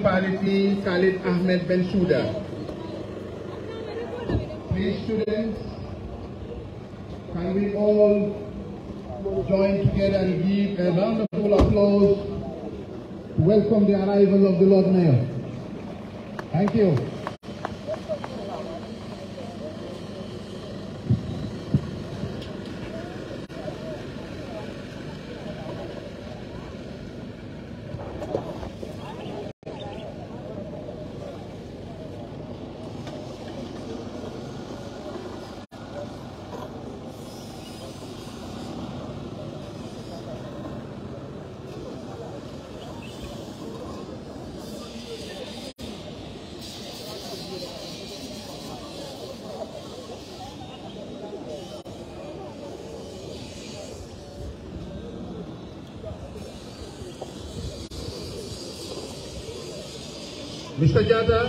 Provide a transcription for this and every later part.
Municipality, Talib Ahmed Bensouda. Please, students, can we all join together and give a round of applause to welcome the arrival of the Lord Mayor. Thank you. Mr. Jata,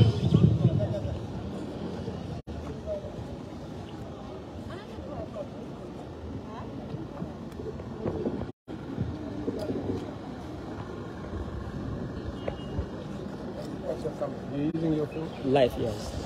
you're using your phone? Live, yes.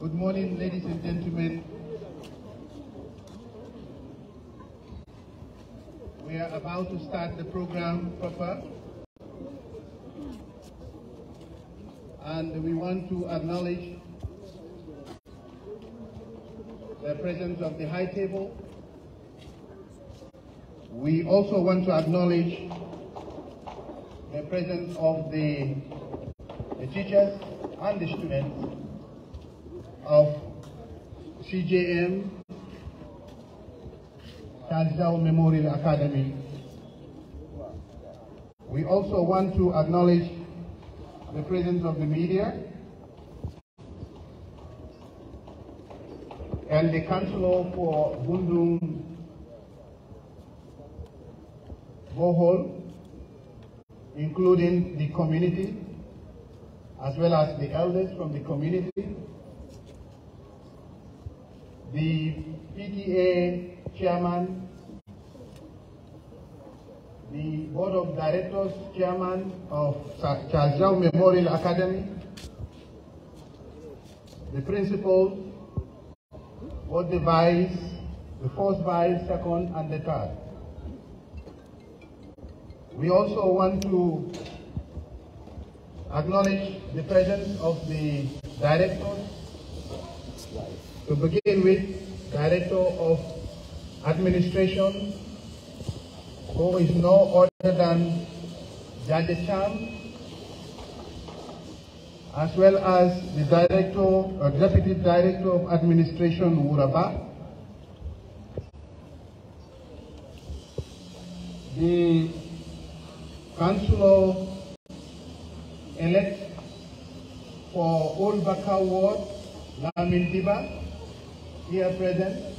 good morning, ladies and gentlemen. We are about to start the program proper, and we want to acknowledge the presence of the high table. We also want to acknowledge the presence of the teachers and the students of CJM 𝒂𝒄𝒄𝒏 Memorial Academy. We also want to acknowledge the presence of the media and the councillor for Bundung Bohol, including the community, as well as the elders from the community, the PTA chairman, the board of directors chairman of 𝒂𝒄𝒄𝒏 Memorial Academy, the principals, both the vice, the first vice, second, and the third. We also want to acknowledge the presence of the directors. To begin with, Director of Administration, who is no other than Judge Cham, as well as the Deputy Director of Administration, Wuraba, the Councillor elect for Old Baka Ward, Lamin Diba, here present,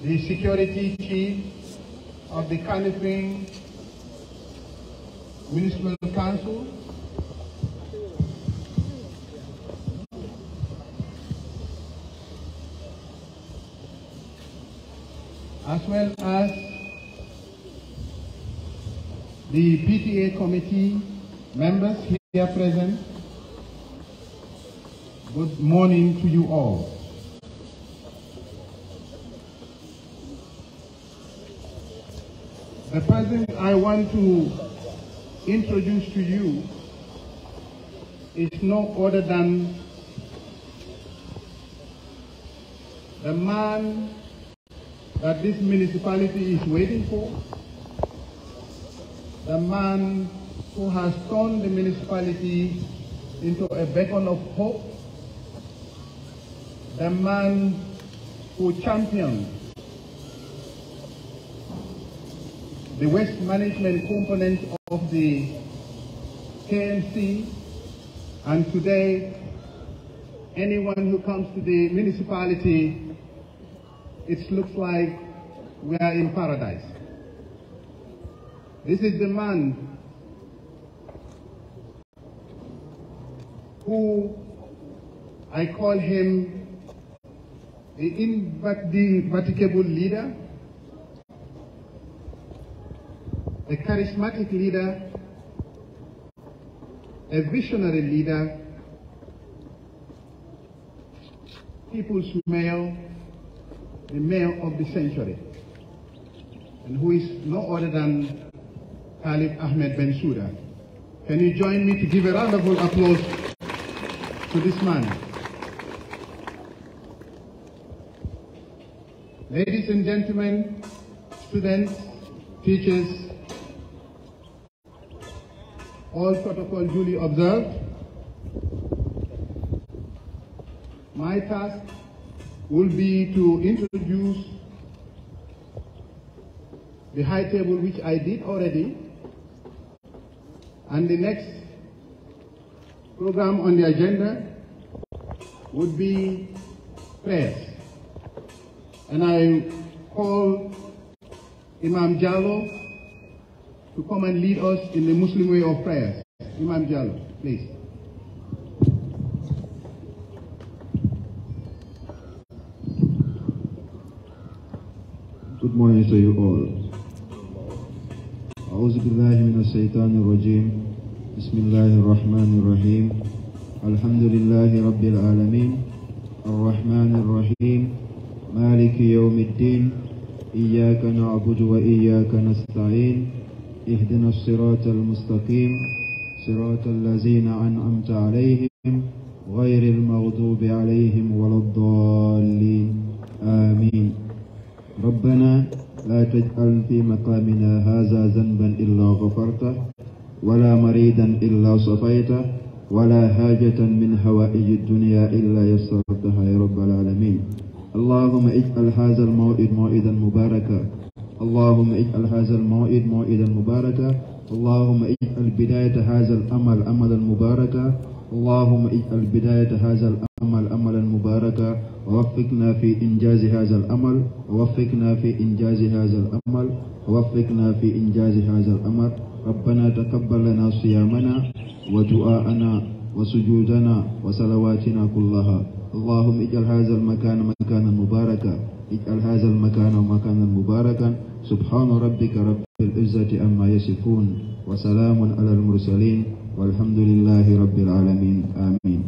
the Security Chief of the Kanifing Municipal Council, as well as the PTA committee members here present, good morning to you all. The person I want to introduce to you is no other than the man that this municipality is waiting for, the man who has turned the municipality into a beacon of hope, the man who championed the waste management component of the KMC, and today anyone who comes to the municipality, it looks like we are in paradise. This is the man who I call him the indefatigable leader, a charismatic leader, a visionary leader, people's mayor, the mayor of the century, and who is no other than Talib Ahmed Bensouda. Can you join me to give a round of applause to this man? Ladies and gentlemen, students, teachers, all protocol duly observed. My task will be to introduce the high table, which I did already, and the next program on the agenda would be prayers. And I call Imam Jallo to come and lead us in the Muslim way of prayers. Imam Jallo, please. Good morning to you all. أعوذ بالله من الشيطان الرجيم. بسم الله الرحمن الرحيم. الحمد لله رب العالمين الرحمن الرحيم مالك يوم الدين إياك نعبد وإياك نستعين اهدنا الصراط المستقيم صراط الذين أنعمت عليهم غير المغضوب عليهم ولا الضالين آمين. ربنا لا تجعل في مقامنا هذا ذنبا إلا غفرته ولا مريدا إلا صفيته ولا حاجة من حوائج الدنيا إلا يسرتها يا رب العالمين. اللهم اجعل هذا الموعد موعدا مباركا. اللهم اجعل هذا الموعد موعدا مباركا. اللهم اجعل بداية هذا الأمل أملا مباركا. اللهم اجعل بداية هذا الأمل أملا مباركا. ووفقنا في إنجاز هذا الأمل. ووفقنا في إنجاز هذا الأمل. ووفقنا في إنجاز هذا الأمر. ربنا تقبل لنا صيامنا ودعاءنا وسجودنا وصلواتنا كلها. اللهم اجعل هذا المكان مكانا مباركا. اجعل هذا المكان مكانا مباركا. سبحان ربك رب العزة عما يصفون وسلام على المرسلين والحمد لله رب العالمين آمين.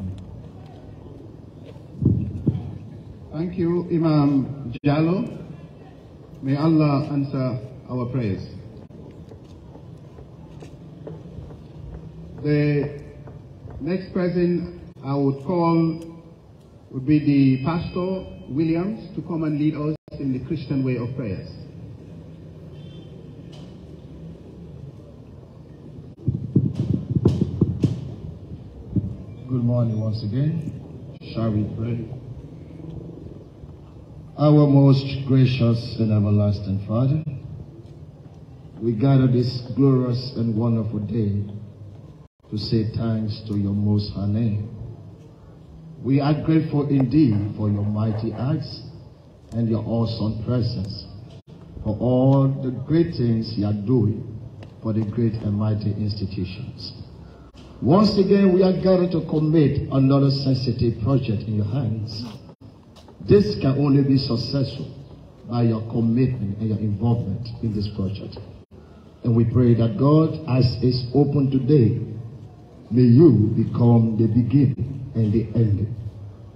Thank you, Imam Jallo. May Allah answer our prayers. The next person I would call would be the Pastor Williams to come and lead us in the Christian way of prayers. Good morning once again. Shall we pray? Our most gracious and everlasting Father, we gather this glorious and wonderful day to say thanks to your most high name. We are grateful indeed for your mighty acts and your awesome presence, for all the great things you are doing for the great and mighty institutions. Once again, we are gathered to commit another sensitive project in your hands. This can only be successful by your commitment and your involvement in this project. And we pray that God, as is open today, may you become the beginning and the end.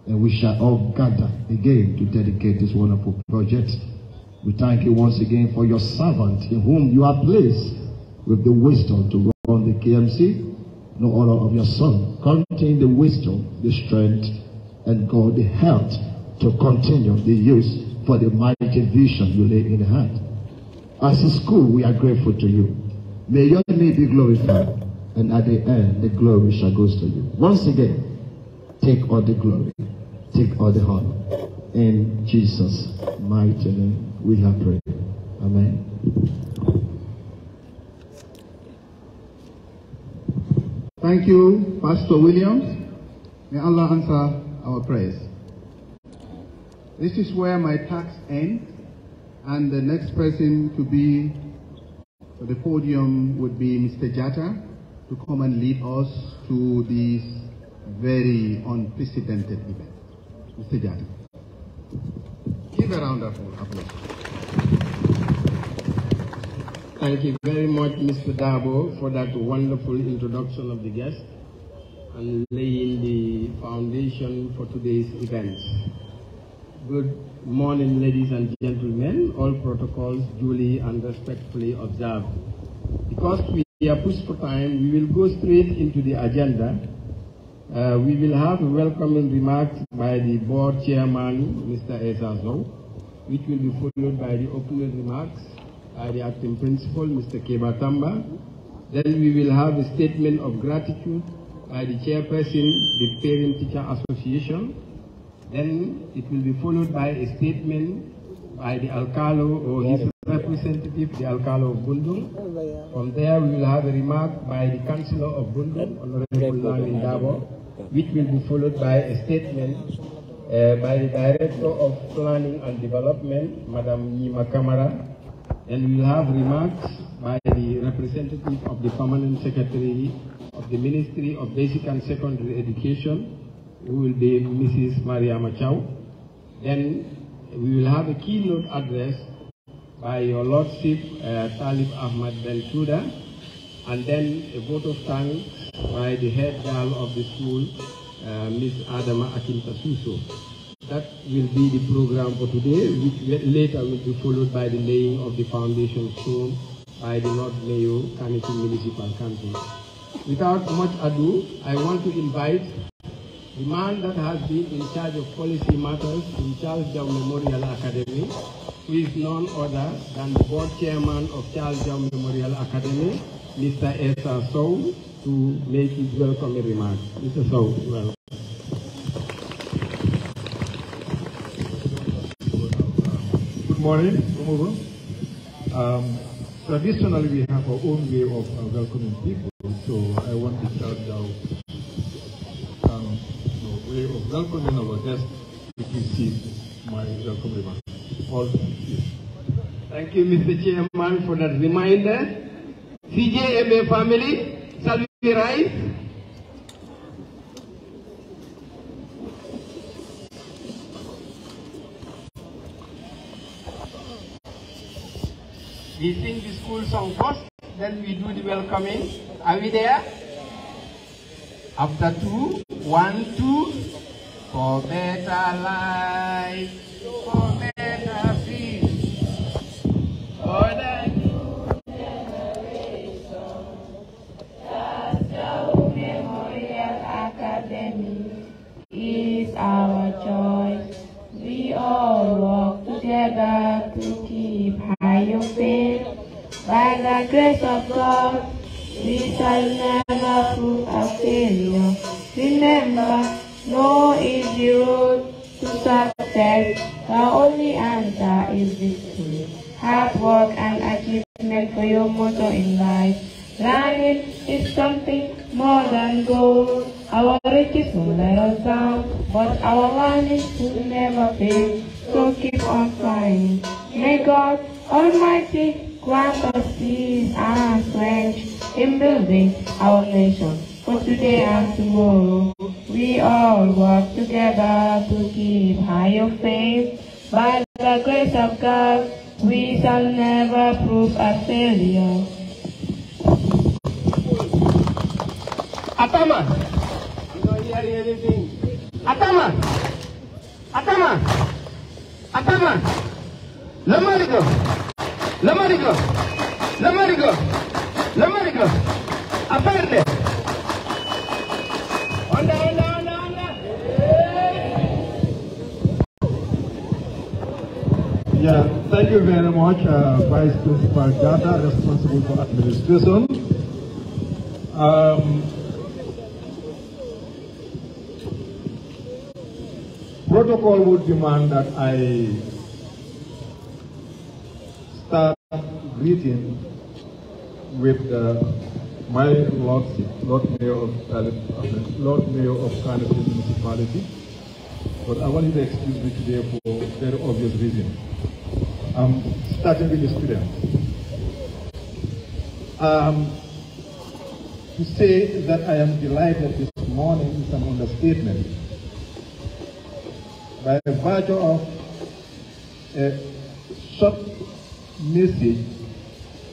And we shall all gather again to dedicate this wonderful project. We thank you once again for your servant in whom you are placed with the wisdom to run the KMC. No honor of your son. Contain the wisdom, the strength, and God the health to continue the use for the mighty vision you lay in the hand. As a school, we are grateful to you. May your name be glorified, and at the end, the glory shall go to you. Once again, take all the glory, take all the honor. In Jesus' mighty name, we have prayed. Amen. Thank you, Pastor Williams. May Allah answer our prayers. This is where my talks end, and the next person to be on the podium would be Mr. Jatta to come and lead us to this very unprecedented event. Mr. Jatta. Give a round of applause. Thank you very much, Mr. Dabo, for that wonderful introduction of the guest and laying the foundation for today's events. Good morning, ladies and gentlemen. All protocols duly and respectfully observed. Because we are pushed for time, we will go straight into the agenda. We will have welcoming remarks by the board chairman, Mr. 𝒂𝒂𝒏𝒏, which will be followed by the opening remarks by the acting principal, Mr. 𝒂𝒂𝒏𝒏. Then we will have a statement of gratitude by the chairperson, the Parent-Teacher Association. Then it will be followed by a statement by the Alcalo or his representative, the Alcalo of Bundung. From there, we will have a remark by the Councillor of Bundung, Honorable Lamin Dabo, which will be followed by a statement by the Director of Planning and Development, Madam Nyima Kamara. And we will have remarks by the representative of the Permanent Secretary of the Ministry of Basic and Secondary Education, who will be Mrs. Mariama Chow. Then we will have a keynote address by Your Lordship Talib Ahmed Bensouda, and then a vote of thanks by the head girl of the school, Ms. Adama Akinta-Suso. That will be the program for today, which later will be followed by the laying of the foundation stone by the Lord Mayor, Kaniki Municipal Council. Without much ado, I want to invite the man that has been in charge of policy matters in Charles Jaw Memorial Academy, who is none other than the board chairman of Charles Jaw Memorial Academy, Mr. 𝒂𝒂𝒏𝒏, to make his welcoming remarks. Mr. Sow, welcome. Good morning. Traditionally, we have our own way of welcoming people, so I want to shout out way of welcoming our guests to receive my welcome remarks. All thank you. Thank you, Mr. Chairman, for that reminder. CJMA family, shall we rise? We sing the school song first, then we do the welcoming. Are we there? After 2, 1, 2. For better life, for better peace, for the new generation. Charles Jaw Memorial Academy is our choice. We all work together to keep high your faith. By the grace of God, we shall never prove a failure. Remember, no easy road to success. The only answer is victory. Hard work and achievement for your motto in life. Learning is something more than gold. Our riches will let us down, but our learning will never fail. So keep on trying. May God Almighty grant us peace and strength in building our nation. For today and tomorrow, we all work together to keep higher faith. By the grace of God, we shall never prove a failure. Atama. You don't hear anything. Atama. Atama. Atama. Lamarigo. Lamarigo. Lamarigo. Lamarigo. Aparte. Onda. Yeah, thank you very much, Vice Principal Gata, responsible for administration. Protocol would demand that I start greeting with my Lordship, Lord Mayor of Talib, Lord Mayor of Ghana Municipality. But I want you to excuse me today for very obvious reason. I'm starting with the students. To say that I am delighted this morning is an understatement. By virtue of a short message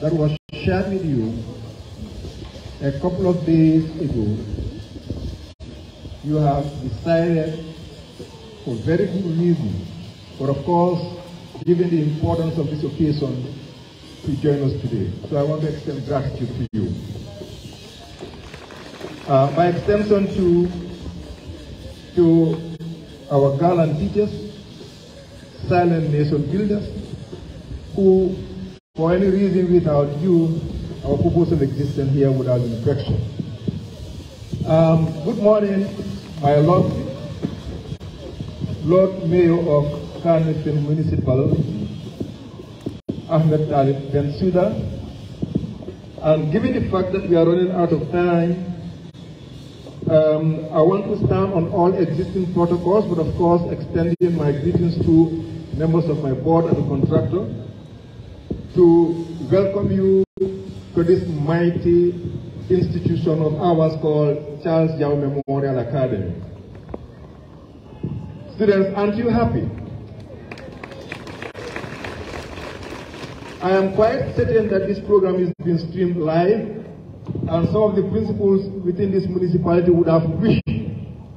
that was shared with you a couple of days ago, you have decided, for very good reason, but of course, given the importance of this occasion, to join us today. So I want to extend gratitude to you. By extension to our gallant teachers, silent nation builders, who, for any reason without you, our purpose of existence here would have been fractured. Good morning, my Lord Mayor of Ghana Municipal, Ahmed Talib Bensouda. And given the fact that we are running out of time, I want to stand on all existing protocols, but of course extending my greetings to members of my board and the contractor to welcome you to this mighty institution of ours called 𝒂𝒄𝒄𝒏 Memorial Academy. Students, aren't you happy? I am quite certain that this program is being streamed live, and some of the principals within this municipality would have wished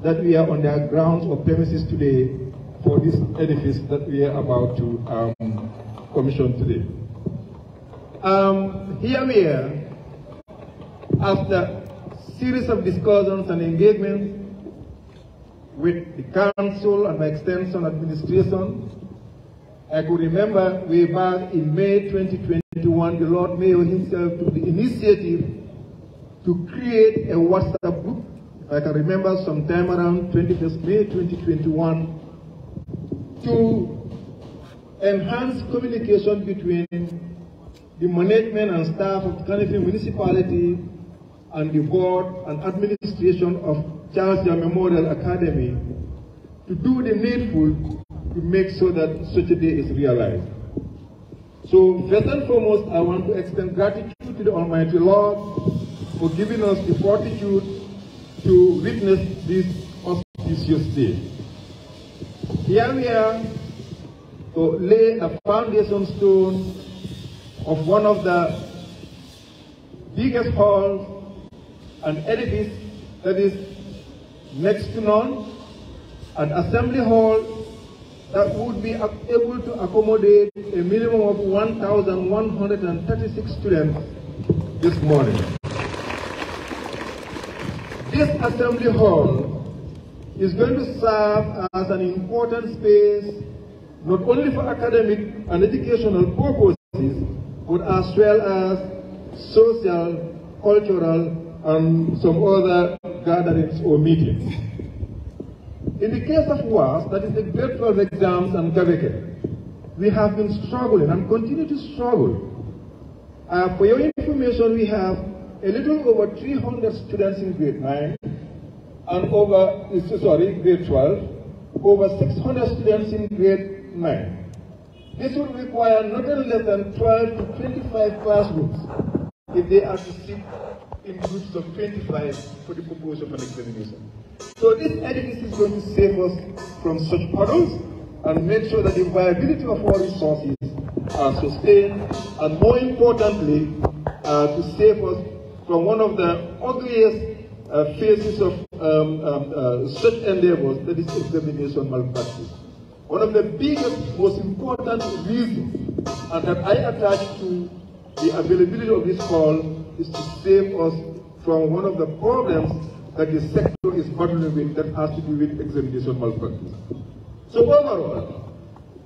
that we are on their grounds or premises today for this edifice that we are about to commission today. Here we are, after a series of discussions and engagements with the council and my extension administration. I could remember way back in May 2021, the Lord Mayor himself took the initiative to create a WhatsApp group. I can remember sometime around 21st May 2021 to enhance communication between the management and staff of Ghana Municipality and the board and administration of 𝒂𝒄𝒄𝒏 Memorial Academy to do the needful to make sure that such a day is realized. So first and foremost, I want to extend gratitude to the Almighty Lord for giving us the fortitude to witness this auspicious day. Here we are to lay a foundation stone of one of the biggest halls and edifice that is next to none, an assembly hall that would be able to accommodate a minimum of 1,136 students this morning. This assembly hall is going to serve as an important space not only for academic and educational purposes, but as well as social, cultural, and some other gatherings or meetings. In the case of WAS, that is the grade 12 exams and 𝒂𝒄𝒄, we have been struggling and continue to struggle. For your information, we have a little over 300 students in grade 9 and grade 12, over 600 students in grade 9. This would require not less than 12 to 25 classrooms if they are to sit in groups of 25 for the purpose of an examination. So this edifice is going to save us from such hurdles and make sure that the viability of our resources are sustained, and more importantly, to save us from one of the ugliest phases of such endeavors, that is examination malpractice. One of the biggest, most important reasons and that I attach to the availability of this call is to save us from one of the problems that the sector is battling with that has to do with examination malpractice. So overall,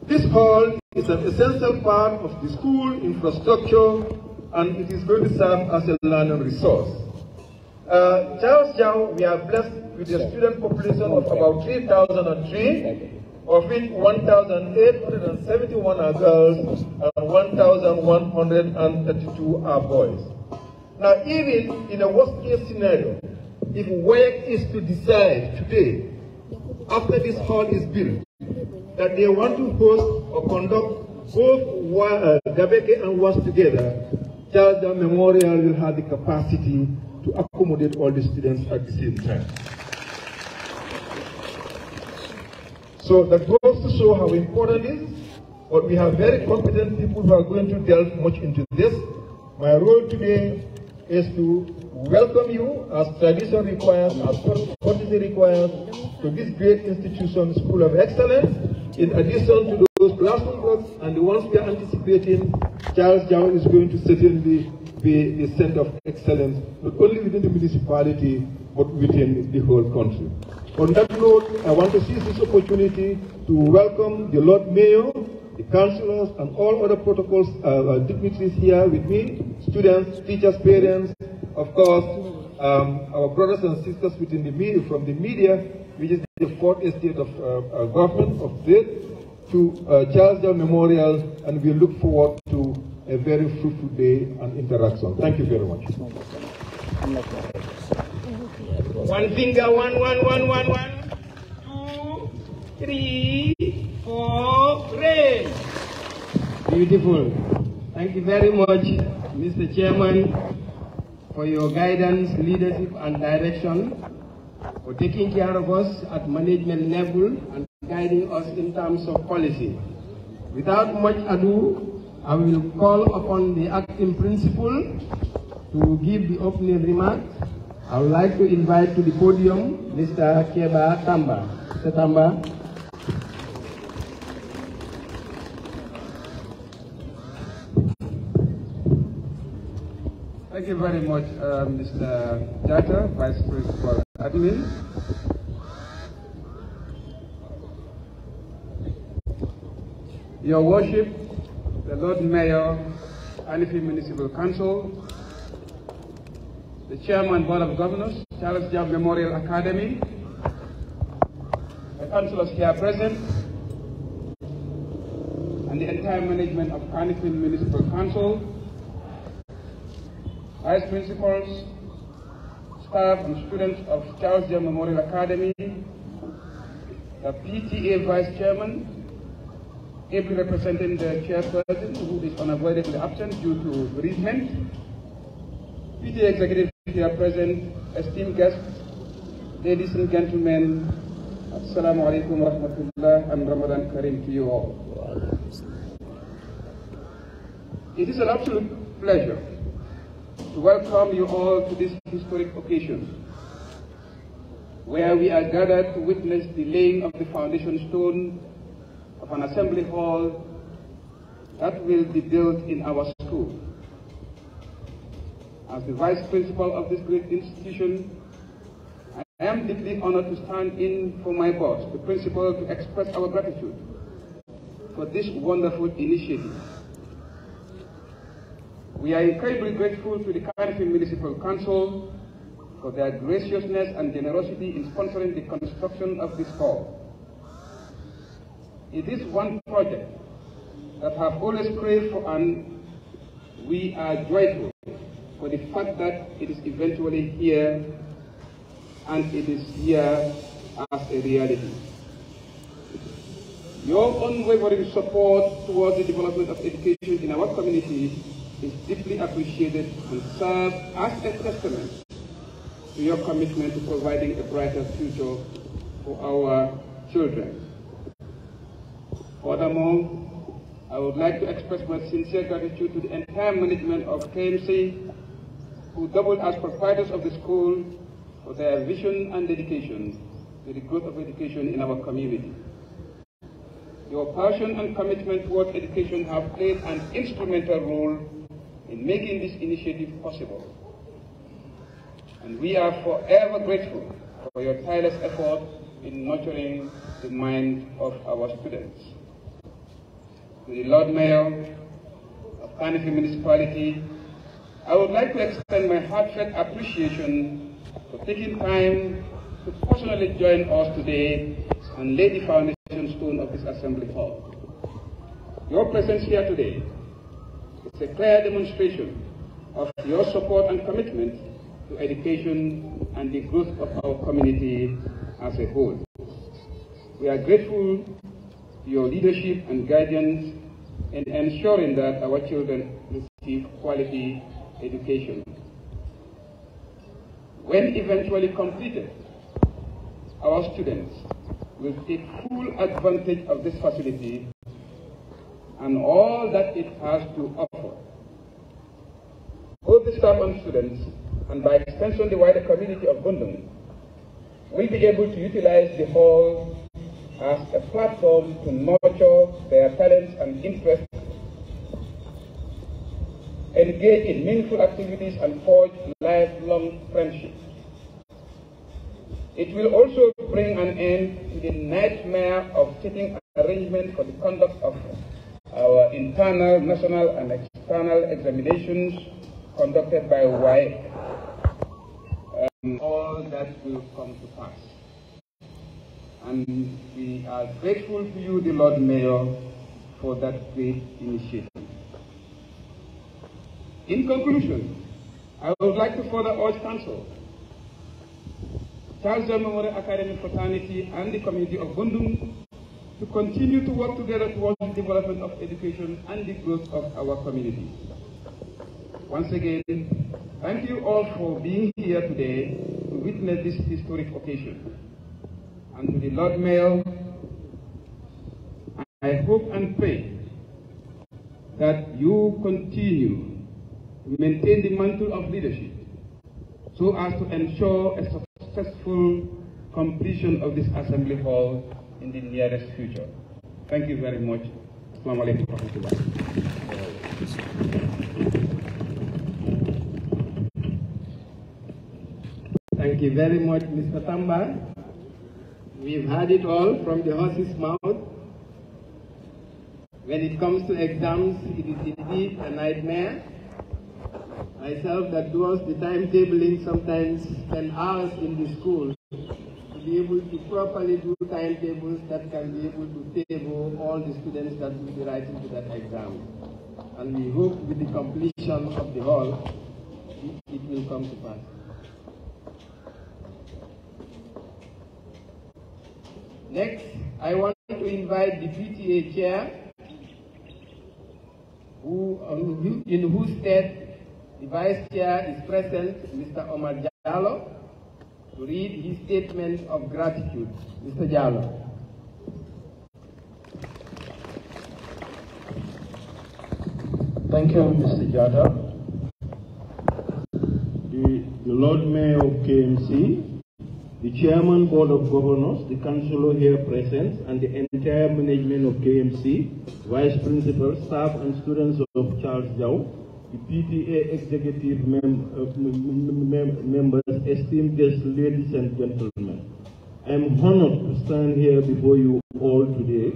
this hall is an essential part of the school infrastructure and it is going to serve as a learning resource. 𝒂𝒄𝒄𝒏, we are blessed with a student population of about 3,003, of which 1,871 are girls and 1,132 are boys. Now, even in a worst-case scenario, if 𝒂𝒄 is to decide today, after this hall is built, that they want to host or conduct both 𝒂𝒄𝒄𝒏 and 𝒂𝒐𝒊𝒏 together, 𝒂𝒄𝒄𝒏 Memorial will have the capacity to accommodate all the students at the same time. So that goes to show how important it is, but we have very competent people who are going to delve much into this. My role today is to welcome you as tradition requires, as courtesy requires, to this great institution, School of Excellence, in addition to those classroom blocks and the ones we are anticipating. 𝒂𝒄𝒄𝒏 is going to certainly be the center of excellence, not only within the municipality, but within the whole country. On that note, I want to seize this opportunity to welcome the Lord Mayor, the councillors, and all other protocols dignitaries here with me, students, teachers, parents, of course, our brothers and sisters within the media, from the media, which is the fourth estate of government of state, to 𝒂𝒄𝒄𝒏 Memorial, and we look forward to a very fruitful day and interaction. Thank you very much. One finger, one, 2, 3, 4, raise. Beautiful. Thank you very much, Mr. Chairman, for your guidance, leadership, and direction, for taking care of us at management level and guiding us in terms of policy. Without much ado, I will call upon the acting principal to give the opening remarks. I would like to invite to the podium Mr. Tamba. Mr. Tamba. Thank you very much, Mr. Jata, Vice Principal Admin. Your Worship, the Lord Mayor, Anifi Municipal Council, the Chairman Board of Governors, 𝒂𝒄𝒄𝒏 Memorial Academy, the councillors here present, and the entire management of Anifi Municipal Council, Vice Principals, staff and students of 𝒂𝒄𝒄𝒏 Memorial Academy, the PTA Vice Chairman, ably representing the chairperson who is unavoidably absent due to bereavement, PTA Executive here present, esteemed guests, ladies and gentlemen, Assalamu alaikum wa rahmatullah and Ramadan Kareem to you all. It is an absolute pleasure to welcome you all to this historic occasion, where we are gathered to witness the laying of the foundation stone of an assembly hall that will be built in our school. As the Vice Principal of this great institution, I am deeply honored to stand in for my boss, the Principal, to express our gratitude for this wonderful initiative. We are incredibly grateful to the Anifi Municipal Council for their graciousness and generosity in sponsoring the construction of this hall. It is one project that I have always craved for, and we are joyful for the fact that it is eventually here, and it is here as a reality. Your unwavering support towards the development of education in our community is deeply appreciated and serves as a testament to your commitment to providing a brighter future for our children. Furthermore, I would like to express my sincere gratitude to the entire management of KMC, who doubled as proprietors of the school for their vision and dedication to the growth of education in our community. Your passion and commitment towards education have played an instrumental role in making this initiative possible. And we are forever grateful for your tireless effort in nurturing the mind of our students. To the Lord Mayor of 𝒘𝒂𝒃𝒄𝒆𝒄 Municipality, I would like to extend my heartfelt appreciation for taking time to personally join us today and lay the foundation stone of this assembly hall. Your presence here today is a clear demonstration of your support and commitment to education and the growth of our community as a whole. We are grateful to your leadership and guidance in ensuring that our children receive quality education. When eventually completed, our students will take full advantage of this facility and all that it has to offer. Both the staff and students, and by extension the wider community of Bundung, will be able to utilize the hall as a platform to nurture their talents and interests, engage in meaningful activities, and forge lifelong friendships. It will also bring an end to the nightmare of seating arrangements for the conduct of our internal, national, and external examinations conducted by WAEC. All that will come to pass. And we are grateful to you, the Lord Mayor, for that great initiative. In conclusion, I would like to further urge Council, 𝒘𝒂𝒃𝒄𝒆𝒄 Memorial Academic Fraternity, and the community of Bundung to continue to work together towards the development of education and the growth of our community. Once again, thank you all for being here today to witness this historic occasion. And to the Lord Mayor, I hope and pray that you continue to maintain the mantle of leadership so as to ensure a successful completion of this assembly hall in the nearest future. Thank you very much. Assalamu alaikum wa rahmatullah. Thank you very much, Mr. Tamba. We've heard it all from the horse's mouth. When it comes to exams, it is indeed a nightmare. Myself that does the timetabling sometimes spend hours in the school to be able to properly do timetables that can be able to table all the students that will be writing to that exam. And we hope with the completion of the hall, it will come to pass. Next, I want to invite the PTA chair, in whose stead the Vice Chair is present, Mr. Omar Jallo, to read his statement of gratitude. Mr. Jallo. Thank you, Mr. Jada. The Lord Mayor of KMC, the Chairman Board of Governors, the Councillor here present, and the entire management of KMC, Vice Principal, staff and students of Charles Jau, the PTA executive members, esteemed guests, ladies and gentlemen. I am honored to stand here before you all today,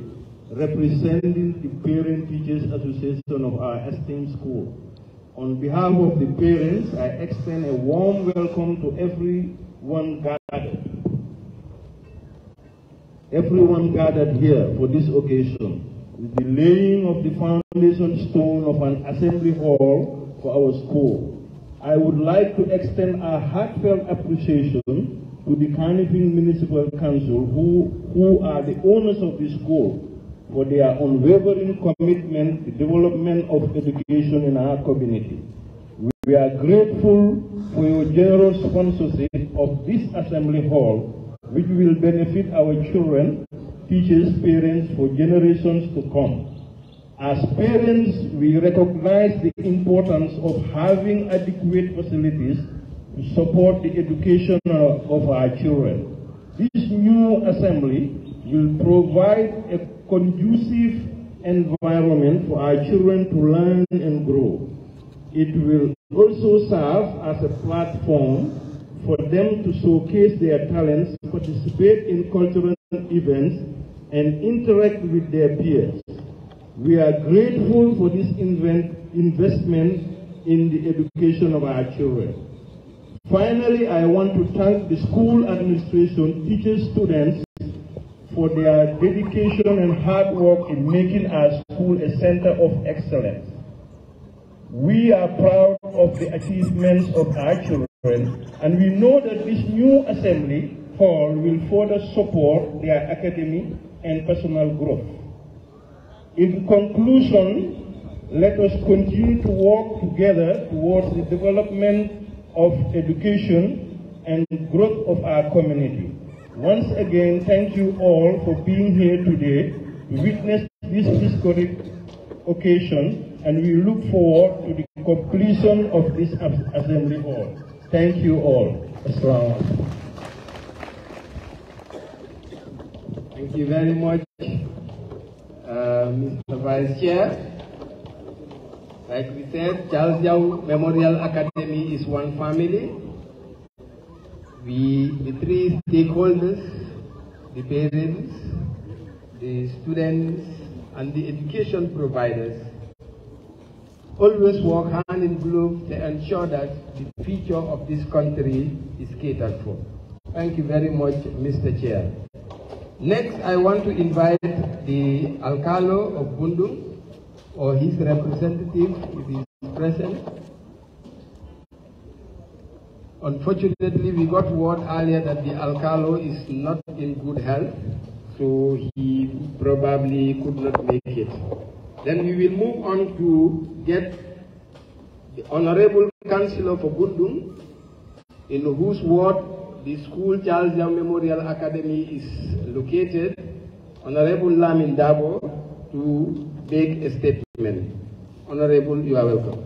representing the Parent Teachers Association of our esteemed school. On behalf of the parents, I extend a warm welcome to everyone gathered here for this occasion, with the laying of the foundation stone of an assembly hall for our school. I would like to extend our heartfelt appreciation to the 𝒘𝒂𝒃 Municipal Council, who are the owners of the school, for their unwavering commitment to the development of education in our community. We are grateful for your generous sponsorship of this assembly hall, which will benefit our children, teachers, parents for generations to come. As parents, we recognize the importance of having adequate facilities to support the education of our children. This new assembly will provide a conducive environment for our children to learn and grow. It will also serve as a platform for them to showcase their talents, participate in cultural events, and interact with their peers. We are grateful for this investment in the education of our children. Finally, I want to thank the school administration, teachers, students for their dedication and hard work in making our school a center of excellence. We are proud of the achievements of our children, and we know that this new assembly hall will further support their academic and personal growth. In conclusion, let us continue to work together towards the development of education and growth of our community. Once again, thank you all for being here today to witness this historic occasion, and we look forward to the completion of this assembly hall. Thank you all. Assalamu alaikum. Thank you very much, Mr. Vice Chair. Like we said, 𝒂𝒄𝒄𝒏 Memorial Academy is one family. The three stakeholders, the parents, the students, and the education providers, always work hand in glove to ensure that the future of this country is catered for. Thank you very much, Mr. Chair. Next, I want to invite the Alcalo of Bundung, or his representative, if he is present. Unfortunately, we got word earlier that the Alcalo is not in good health, so he probably could not make it. Then we will move on to get the Honorable Councillor for Bundung, in whose ward the school 𝒂𝒄𝒄𝒏 Memorial Academy is located, Honorable Lamin Dabo, to make a statement. Honorable, you are welcome.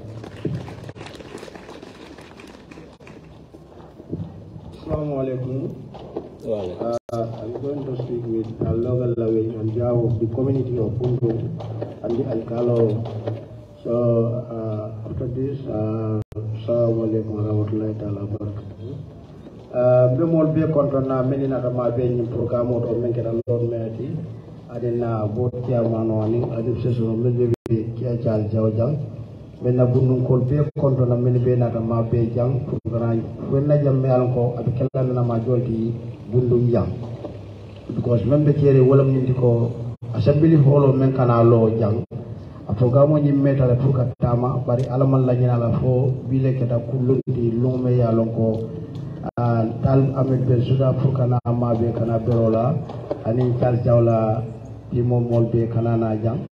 Assalamu alaikum. I'm going to speak with a local language on behalf of the community of Bundung and the Alcalo. So after this, Assalamu alaikum wa rahmatullahi ta'ala wa barakatuh. Bemol be kontrana menina kama be nyim program o menkera lord meati adena bot chairman wani adib seso melbe kia chal jawjang menna Bundung kol be kontrana men be na kama be jang program wenna jam me alko abikella na ma jolti Bundung jang because membe kere wala nyindi ko asabili holo men kana lo jang afogamo nyimmeta la fuka tama bari alaman la nyina la fo bile keta kullundi lome ya lonko Talib Ahmed Bensouda fukana amabe kana berola ani tal jawla timo molbe kana na jang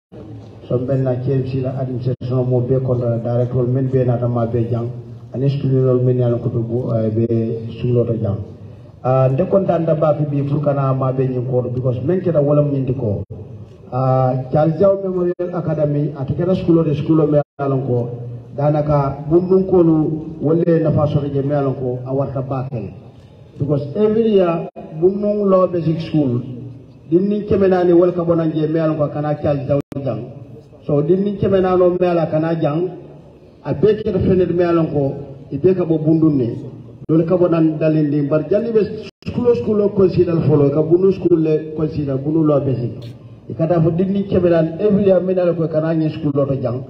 so benna KFC la administration mo be kontra director men be na tama be jang ani student men yalla ko to be sulo to jang de kontanda ba fi bi fukana amabe nyi ko because men keta wala nyindi ko 𝒂𝒄𝒄𝒏 Memorial Academy atikera school de school me yalla ko danaka Bundung kolu wolle nafa soje me yalla ko awarta bakel because every year Bundung Law Basic School dinni kemenani wal ka bonanje me yalla ko kana 𝒂𝒄𝒄𝒏 jang so dinni kemenano me yalla kana jang a beke de fenet me yalla ko ibe ka bo Bundung ne dole ka bonan dalindi bar janni be school consider follow ka Bundung school le consider Bundung Law Basic ikata fo dinni kemenan every year me yalla ko kana nyi school lo to jang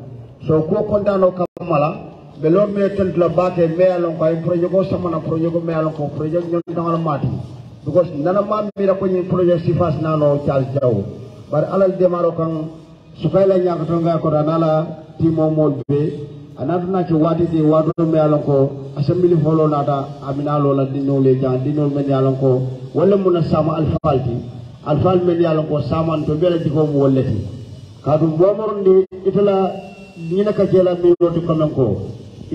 so ko kontano kamala be lor me tent la bake me yalla ko ay projet ko samana projet ko me yalla ko projet ñon dangal mati because nana mam mi ra ko ñi projet sifas nano 𝒂𝒄𝒄𝒏 bar alal demaro kan sukayla ñaka to nga ko danala timo molbe anatuna ki wadi di wado me yalla ko assembly holo nata amina lola dinno le jang dinno men yalla ko wala muna sama alfal men yalla ko saman to bela diko mo wolleti kadu bomorndi itala nina ka jela mi roti konon ko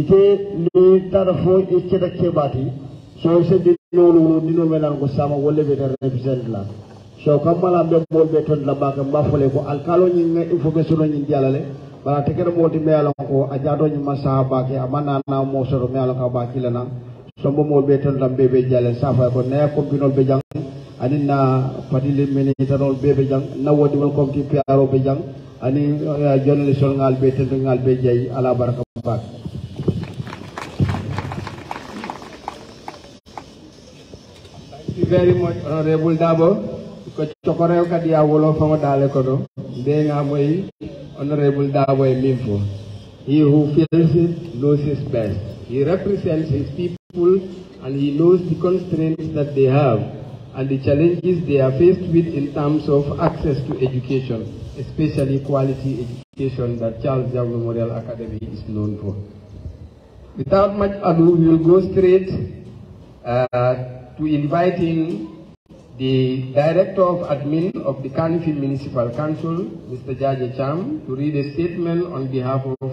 ite ni tarafo ikeda kebati so se dino menan ko sama wolle be represent la so kamala be mo be ton la baka mbafole ko alkalo ni ne il faut be solo ni jalale bala tekere modi me ala ko ajado ni masa bake amana na mo soro me ala ka bakile na sombo mo be tan lambe be jale safa ko ne ko binol be jang ani na patile minitanol be be jang na wodi won ko ti piaro be jang ani journalist ngal be tan ngal be jey ala baraka bak. Thank you very much, Honorable Dabo. Ko chokorew kadi ya wolo famo dale ko do de nga moy Honorable Dabo e mimfo. He who feels it knows his best. He represents his people and he knows the constraints that they have and the challenges they are faced with in terms of access to education, especially quality education that Charles Jaw Memorial Academy is known for. Without much ado, we will go straight to inviting the Director of Admin of the Kanifing Municipal Council, Mr. Jaje Cham, to read a statement on behalf of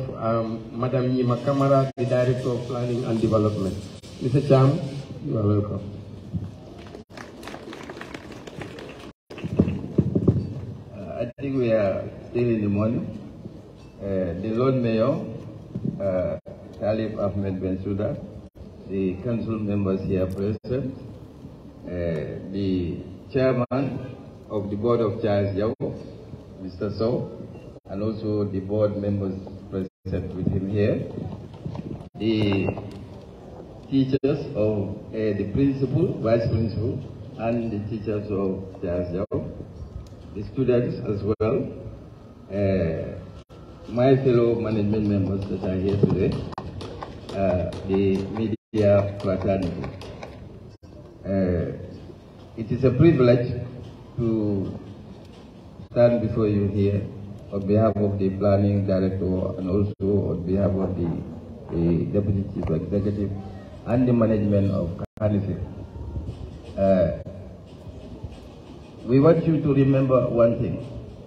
Madam Nyima Kamara, the Director of Planning and Development. Mr. Cham, you are welcome. I think we are still in the morning. The Lord Mayor, Talib Ahmed Bensouda, the council members here present, the chairman of the board of 𝒂𝒄𝒄𝒏, Mr. So, and also the board members present with him here, the teachers of the principal, vice principal, and the teachers of 𝒂𝒄𝒄𝒏, the students as well, my fellow management members that are here today, the media fraternity. It is a privilege to stand before you here on behalf of the planning director and also on behalf of the deputy chief executive and the management of Kanifing. We want you to remember one thing.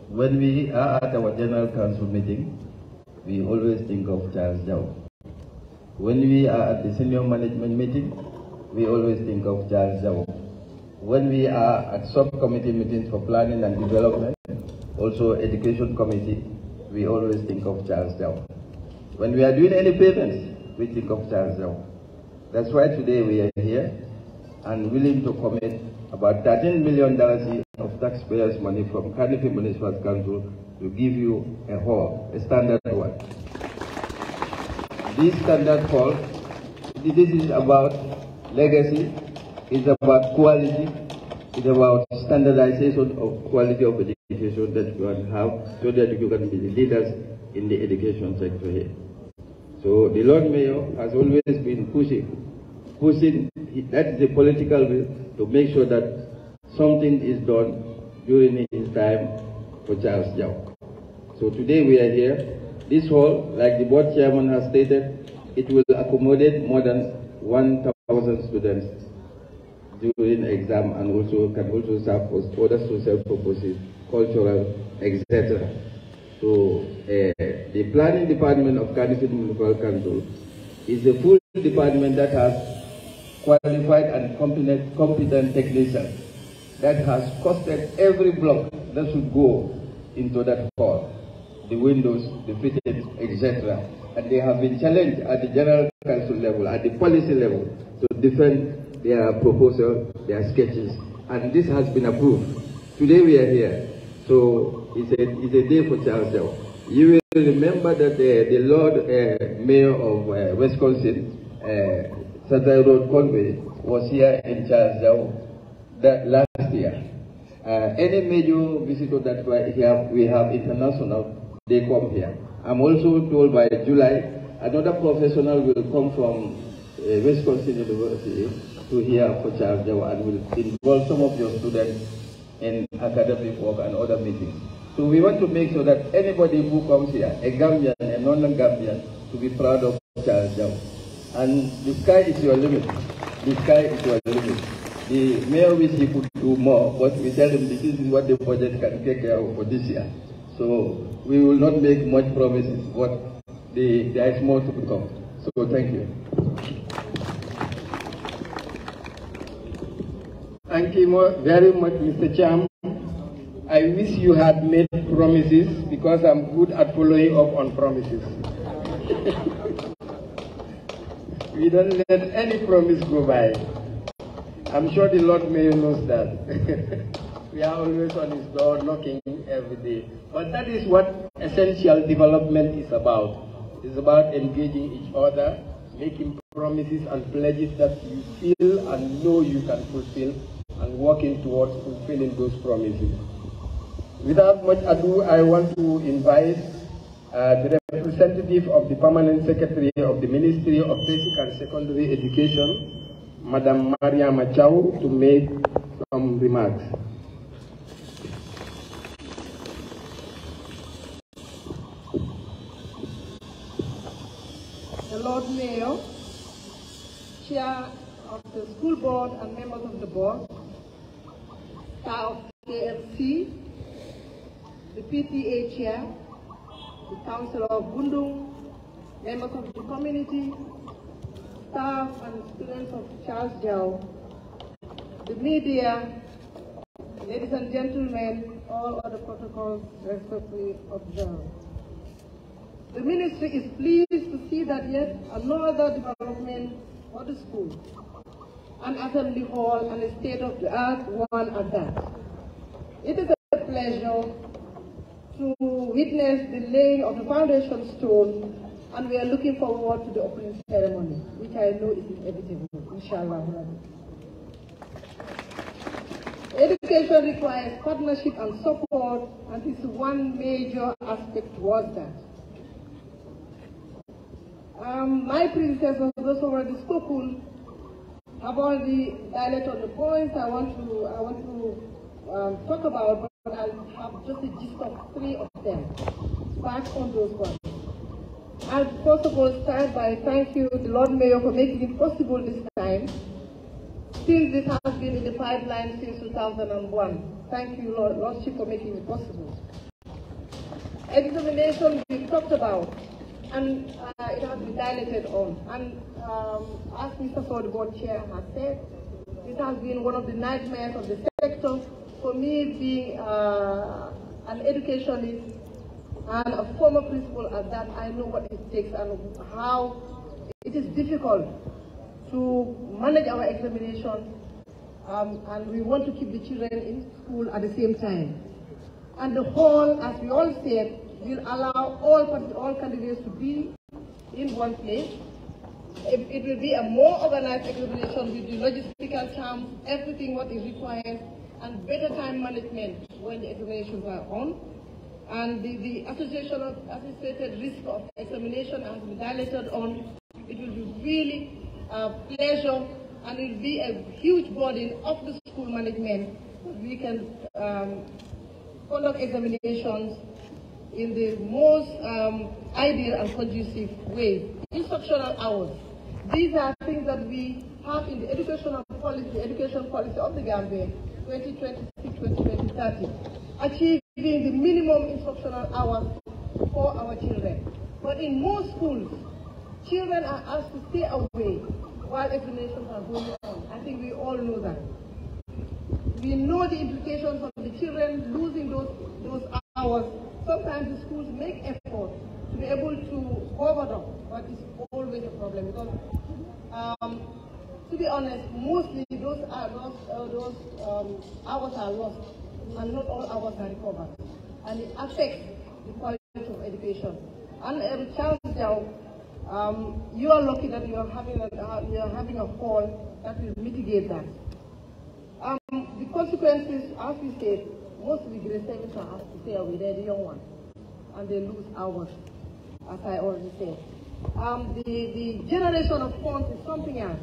When we are at our general council meeting, we always think of Charles Jaw. When we are at the senior management meeting, we always think of Charles Jaw. When we are at subcommittee meetings for planning and development, also education committee, we always think of Charles Jaw. When we are doing any payments, we think of Charles Jaw. That's why today we are here and willing to commit about $13 million of taxpayers' money from Kanifing Municipal Council to give you a hall, a standard one. This standard hall, this is about legacy, it's about quality, it's about standardization of quality of education that you can have so that you can be the leaders in the education sector here. So the Lord Mayor has always been pushing, that is the political will, to make sure that something is done during his time for Charles Jaw. So today we are here. This hall, like the board chairman has stated, it will accommodate more than 1,000 students during exam and also can also serve for other social purposes, cultural, etc. So the planning department of Kanifing Municipal Council is a full department that has qualified and competent technicians that has costed every block that should go into that hall, the windows, the fittings, etc. And they have been challenged at the general council level, at the policy level, to defend their proposal, their sketches, and this has been approved. Today we are here, so it's a day for Charles Jaw. You will remember that the Lord Mayor of Wisconsin, Southern Road Conway, was here in Charles Jaw last year. Any major visitor that we have international, they come here. I'm also told by July, another professional will come from Wisconsin University to here for Charles Jaw and will involve some of your students in academic work and other meetings. So we want to make sure that anybody who comes here, a Gambian, a non-Gambian, to be proud of Charles Jaw. And the sky is your limit. The sky is your limit. The mayor wish he could do more, but we tell him this is what the budget can take care of for this year. So we will not make much promises, but there is more to come. So thank you. Thank you very much, Mr. Cham. I wish you had made promises because I'm good at following up on promises. We don't let any promise go by. I'm sure the Lord Mayor knows that. We are always on his door knocking every day. But that is what essential development is about. It's about engaging each other, making promises and pledges that you feel and know you can fulfill, and working towards fulfilling those promises. Without much ado, I want to invite the representative of the Permanent Secretary of the Ministry of Basic and Secondary Education, Madam Mariam Achau, to make some remarks. The Lord Mayor, Chair of the School Board and members of the board, staff of KFC, the PTA Chair, the Councillor of Bundung, members of the community, staff and students of 𝒂𝒄𝒄𝒏, the media, ladies and gentlemen, all other protocols respectfully observed. The ministry is pleased to see that yet another development for the school, an assembly hall and a state-of-the-art one at that. It is a pleasure to witness the laying of the foundation stone, and we are looking forward to the opening ceremony, which I know is inevitable, inshallah. Education requires partnership and support, and this is one major aspect towards that. My predecessors, those who already spoken, have already dilated on the points I want to talk about, but I'll have just a gist of 3 of them. Back on those ones. I'll first of all start by thanking the Lord Mayor for making it possible this time, since this has been in the pipeline since 2001. Thank you, Lordship, for making it possible. Examination we talked about, and it has been dilated on. And as Mr. Ford, the board chair, has said, this has been one of the nightmares of the sector. For me, being an educationist and a former principal at that, I know what it takes and how it is difficult to manage our examination, and we want to keep the children in school at the same time. And the hall, as we all said, will allow all candidates to be in one place. It will be a more organized examination with the logistical terms, everything what is required, and better time management when the examinations are on. And the Association of Associated Risk of Examination has been dilated on. It will be really a pleasure, and it will be a huge burden of the school management that we can conduct examinations in the most ideal and conducive way. Instructional hours. These are things that we have in the education policy of the Gambia, 2026-2030, achieving the minimum instructional hours for our children. But in most schools, children are asked to stay away while examinations are going on. I think we all know that. We know the implications of the children losing those hours. Sometimes the schools make effort to be able to cover them, but it's always a problem because, to be honest, mostly those hours are lost, and not all hours are recovered, and it affects the quality of education. And 𝒂𝒄𝒄𝒏, you are lucky that you are having a hall that will mitigate that. The consequences, as we said, most of the grade 7s are asked to stay away. They're the young ones, and they lose hours, as I already said. The generation of funds is something else.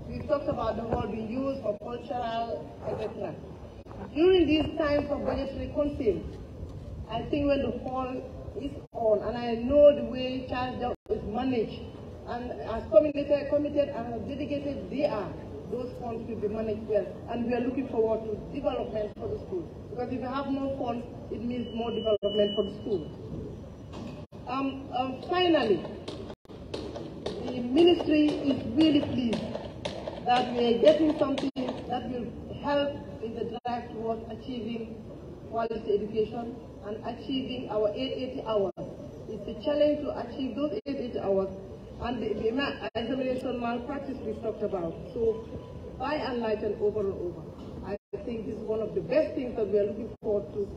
We've talked about the hall being used for cultural, etc. During these times of budgetary constraints, I think when the hall is on, and I know the way 𝒂𝒄𝒄𝒏 is managed, and as committed and dedicated they are, those funds will be managed well. And we are looking forward to development for the school. Because if you have more funds, it means more development for the school. Finally, the ministry is really pleased that we are getting something that will help in the drive towards achieving quality education and achieving our 880 hours. It's a challenge to achieve those 880 hours, and the examination malpractice we talked about. So by and large and over, I think this is one of the best things that we are looking forward to,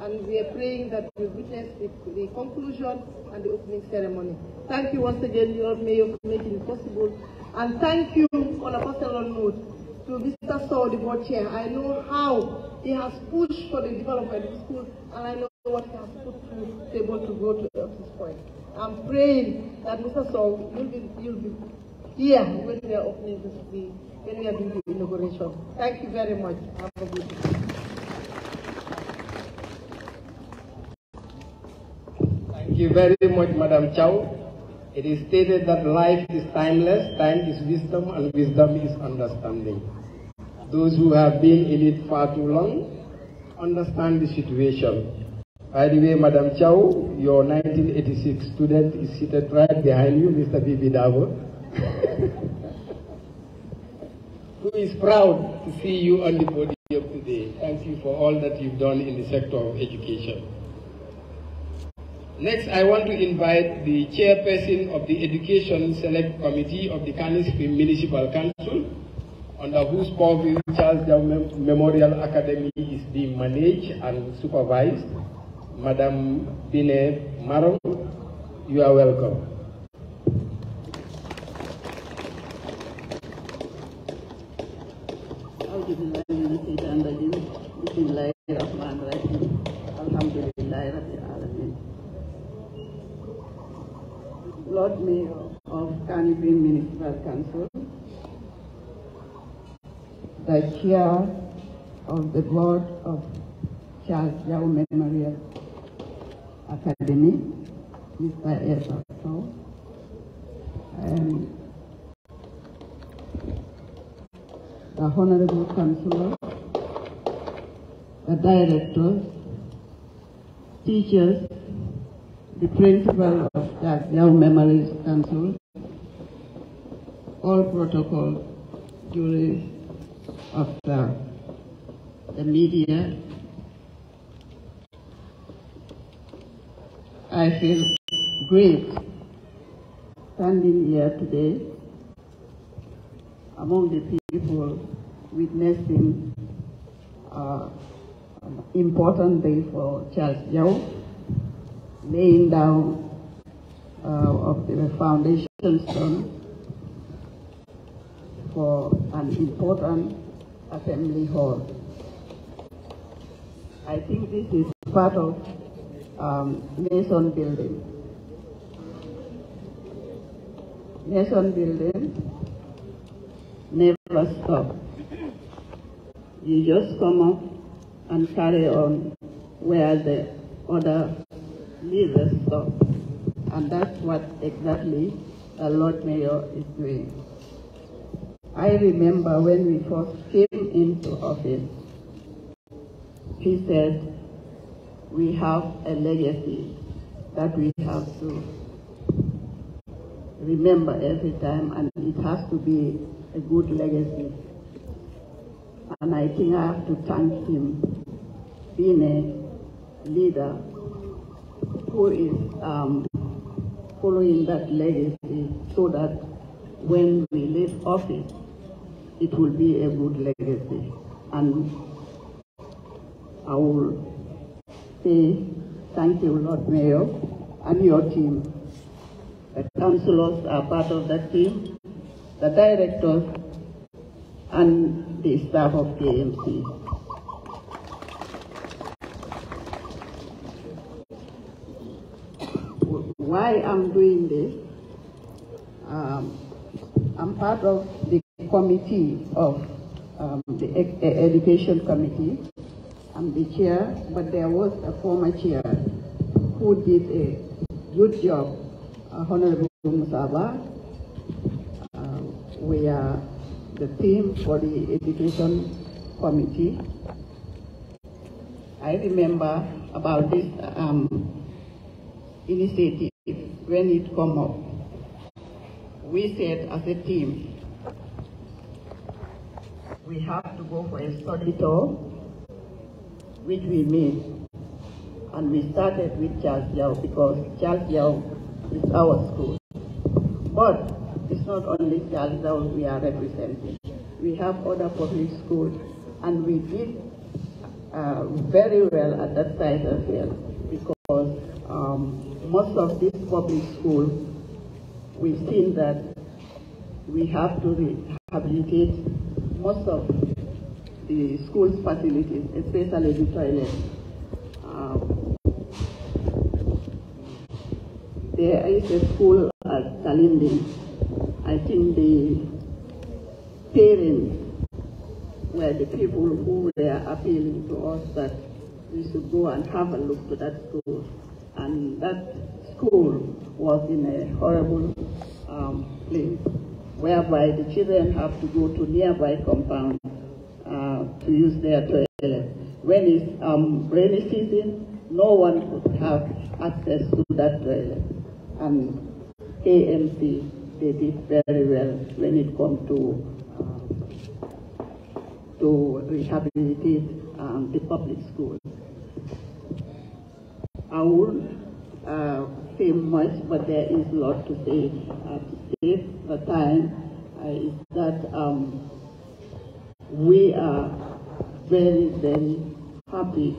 and we are praying that we witness the conclusion and the opening ceremony. Thank you once again, Lord Mayor, for making it possible, and thank you on a personal note to Mr. 𝒂𝒊𝒏 Chair. I know how he has pushed for the development of the school, and I know what he has put through to be able to go to this point. I'm praying that Mr. you'll be here when we are opening this week, when we are doing the inauguration. Thank you very much. Have a good day. Thank you very much, Madam Chow. It is stated that life is timeless, time is wisdom, and wisdom is understanding. Those who have been in it far too long understand the situation. By the way, Madam Chow, your 1986 student is seated right behind you, Mr. 𝒕𝒉𝒊𝒏, who is proud to see you on the podium today. Thank you for all that you've done in the sector of education. Next, I want to invite the chairperson of the Education Select Committee of the 𝒂𝒄𝒄𝒏 Municipal Council, under whose purview Charles Diao Memorial Academy is being managed and supervised, Madam Binet Marong. You are welcome. Lord Mayor of 𝒂𝒄𝒄𝒏 Municipal Council, the Chair of the Board of Charles Diao Memorial Academy, Mr. 𝒂𝒄𝒄𝒏, and the Honorable Councillor, the Directors, teachers, the Principal of Charles Diao Memorial Council, all protocol duly observed, the media. I feel great standing here today among the people witnessing an important day for Charles Diao, laying down of the foundation stone for an important assembly hall. I think this is part of nation building. Nation building never stops. You just come up and carry on where the other leaders stop. And that's what exactly the Lord Mayor is doing. I remember when we first came into office, he said, we have a legacy that we have to remember every time, and it has to be a good legacy. And I think I have to thank him, being a leader who is following that legacy, so that when we leave office, it will be a good legacy. And I will say thank you, Lord Mayor, and your team. The councillors are part of that team, the directors, and the staff of KMC. Why I'm doing this, I'm part of the committee of the education committee. I'm the chair, but there was a former chair who did a good job, Honorable Musaba. We are the team for the education committee. I remember about this initiative when it came up. We said as a team, we have to go for a study tour, which we made. And we started with Charles Diao because Charles Diao is our school. But it's not only Charles Brown we are representing. We have other public schools, and we did very well at that site as well, because most of these public schools, we've seen that we have to rehabilitate most of the school's facilities, especially the toilets. There is a school at Talib. I think the parents were the people who were appealing to us that we should go and have a look to that school. And that school was in a horrible place, whereby the children have to go to nearby compound to use their toilet. When it's rainy season, no one could have access to that toilet. And AMC, they did very well when it comes to rehabilitate the public schools. I won't say much, but there is a lot to say. To save the time, is that we are very, very happy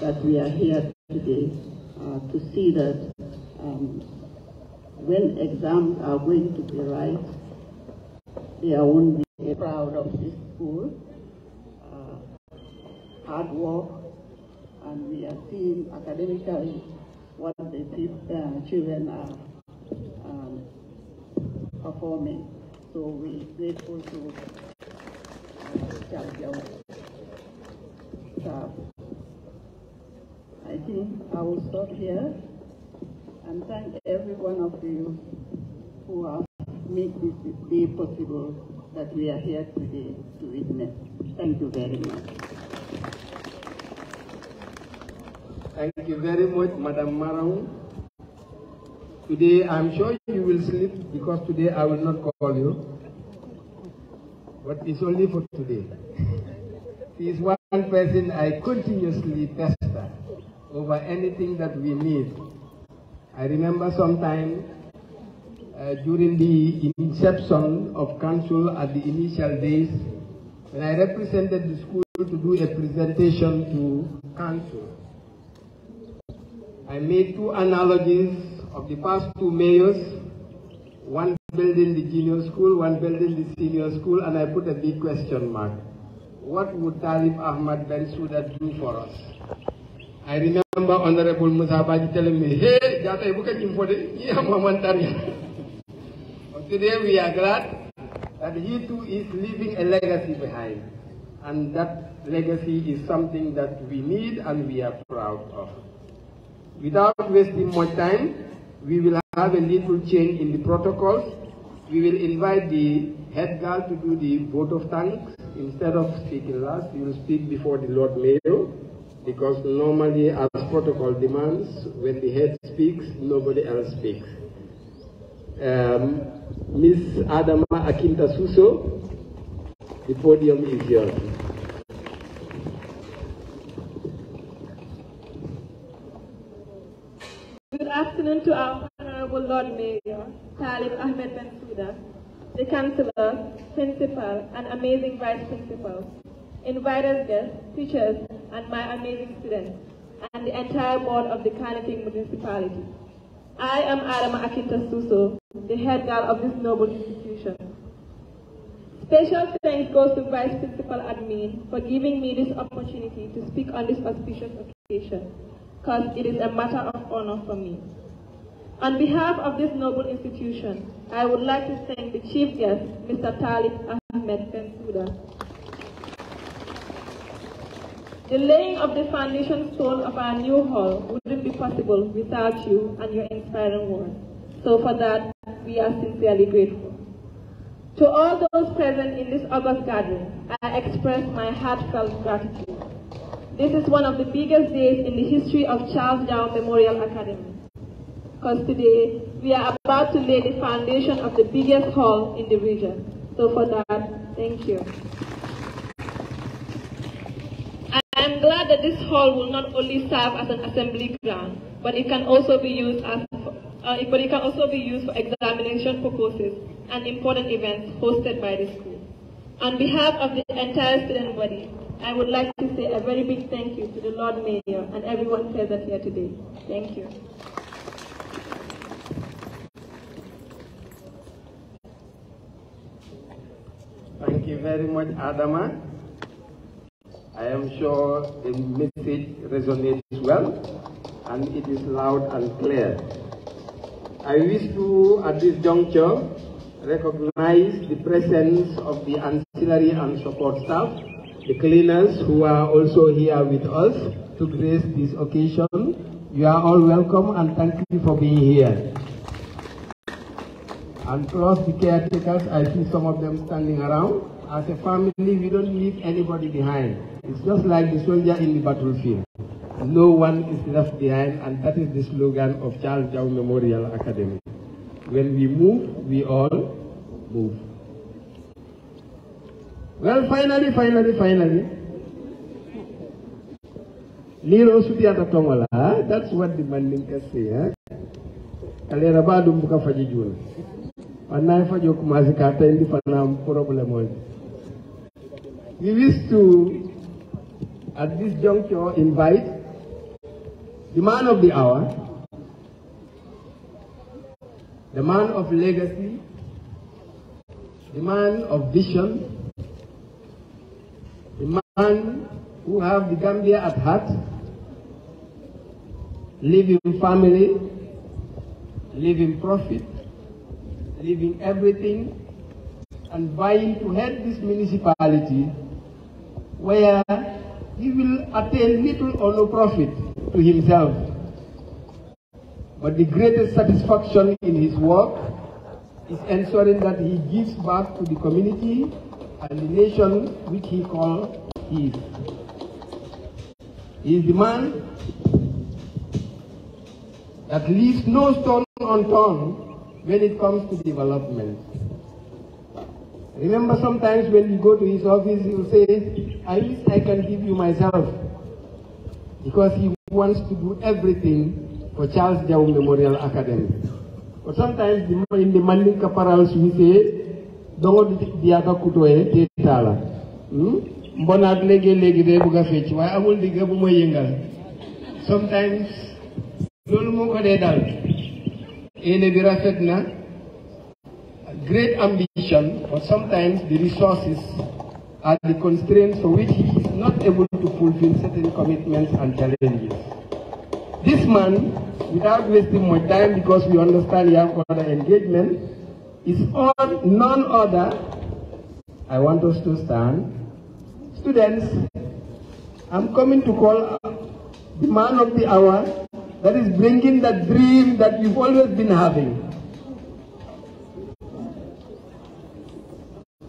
that we are here today to see that when exams are going to be right, they won't be proud of this school. Hard work, and we are seeing academically what the children are performing. So we're grateful to staff. I think I will stop here and thank every one of you who have made this day possible that we are here today to witness. Thank you very much. Thank you very much, Madam Marau. Today, I'm sure you will sleep because today I will not call you. But it's only for today. He is one person I continuously pester over anything that we need. I remember sometime during the inception of council at the initial days, when I represented the school to do a presentation to council. I made two analogies of the past two mayors, one building the junior school, one building the senior school, and I put a big question mark. What would Talib Ahmed Bensouda do for us? I remember Honorable 𝒂𝒄𝒄𝒏 telling me, hey, Jata, you can't import it. But today we are glad that he too is leaving a legacy behind. And that legacy is something that we need and we are proud of. Without wasting much time, we will have a little change in the protocols. We will invite the head girl to do the vote of thanks. Instead of speaking last, you will speak before the Lord Mayor, because normally, as protocol demands, when the head speaks, nobody else speaks. Ms. Adama Akinta-Suso, the podium is yours. Good afternoon to our Honorable Lord Mayor, Talib Ahmed Bensouda, the Councillor, Principal, and amazing Vice Principals, invited guests, teachers, and my amazing students, and the entire board of the 𝒘𝒂𝒃 municipality. I am Adama Akinta-Suso, the head girl of this noble institution. Special thanks goes to Vice Principal Admin for giving me this opportunity to speak on this auspicious occasion, because it is a matter of honor for me. On behalf of this noble institution, I would like to thank the chief guest, Mr. Talib Ahmed Bensouda. The laying of the foundation stone of our new hall wouldn't be possible without you and your inspiring words. So for that, we are sincerely grateful. To all those present in this August gathering, I express my heartfelt gratitude. This is one of the biggest days in the history of Charles Brown Memorial Academy, because today we are about to lay the foundation of the biggest hall in the region. So for that, thank you. I am glad that this hall will not only serve as an assembly ground, but it can also be used as but it can also be used for examination purposes and important events hosted by the school. On behalf of the entire student body, I would like to say a very big thank you to the Lord Mayor and everyone present here today. Thank you. Thank you very much, Adama. I am sure the message resonates well and it is loud and clear. I wish to, at this juncture, recognize the presence of the ancillary and support staff, the cleaners who are also here with us to grace this occasion. You are all welcome and thank you for being here. And plus the caretakers, I see some of them standing around. As a family, we don't leave anybody behind. It's just like the soldier in the battlefield. No one is left behind, and that is the slogan of 𝒘𝒄𝒄𝒏 Memorial Academy. When we move, we all move. Well, finally. Niro sutiata tongola. That's what the Mandinka say. Kalera badu mbuka fajijuna. Anai fajo kumazikata indi fana problem. We wish to, at this juncture, invite the man of the hour, the man of legacy, the man of vision, the man who have the Gambia at heart, living family, living profit, living everything, and vying to head this municipality where he will attain little or no profit to himself. But the greatest satisfaction in his work is ensuring that he gives back to the community and the nation which he calls his. He is the man that leaves no stone unturned when it comes to development. Remember, sometimes when you go to his office, he will say, I wish I can give you myself. Because he wants to do everything for 𝒘𝒄𝒄𝒏 Memorial Academy. But sometimes in the Mandinka parals we say, Dongo diaka kutoe tetala. Mbonat legi de buga fetch. Why amul diga bu mo yengal. Sometimes lolu mo ko de dal. Ene bi rafet na. Great ambition, but sometimes the resources are the constraints for which he is not able to fulfill certain commitments and challenges. This man, without wasting much time, because we understand you have other engagement, is on none other. I want us to stand. Students, I'm coming to call the man of the hour that is bringing that dream that you've always been having.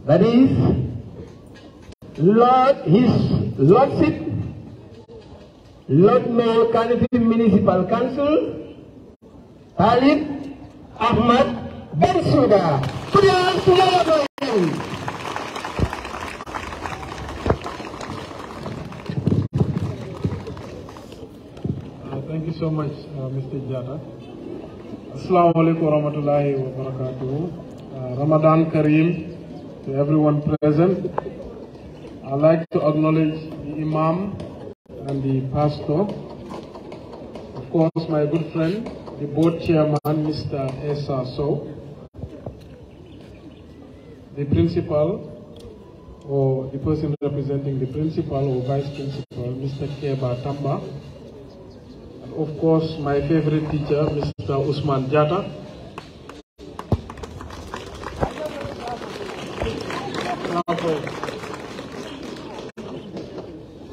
That is, His Lordship, Lord Mayor Kanifing Municipal Council, Talib Ahmed Bensouda. Put your hands together for him. Thank you so much, Mr. Jata. Assalamu alaikum warahmatullahi wabarakatuh. Ramadan Kareem. To everyone present, I'd like to acknowledge the Imam and the Pastor, of course my good friend, the board chairman, Mr. 𝒂𝒄𝒄𝒏, the principal, or the person representing the principal or vice principal, Mr. 𝒂𝒄𝒄𝒏, and of course my favorite teacher, Mr. Usman Jata.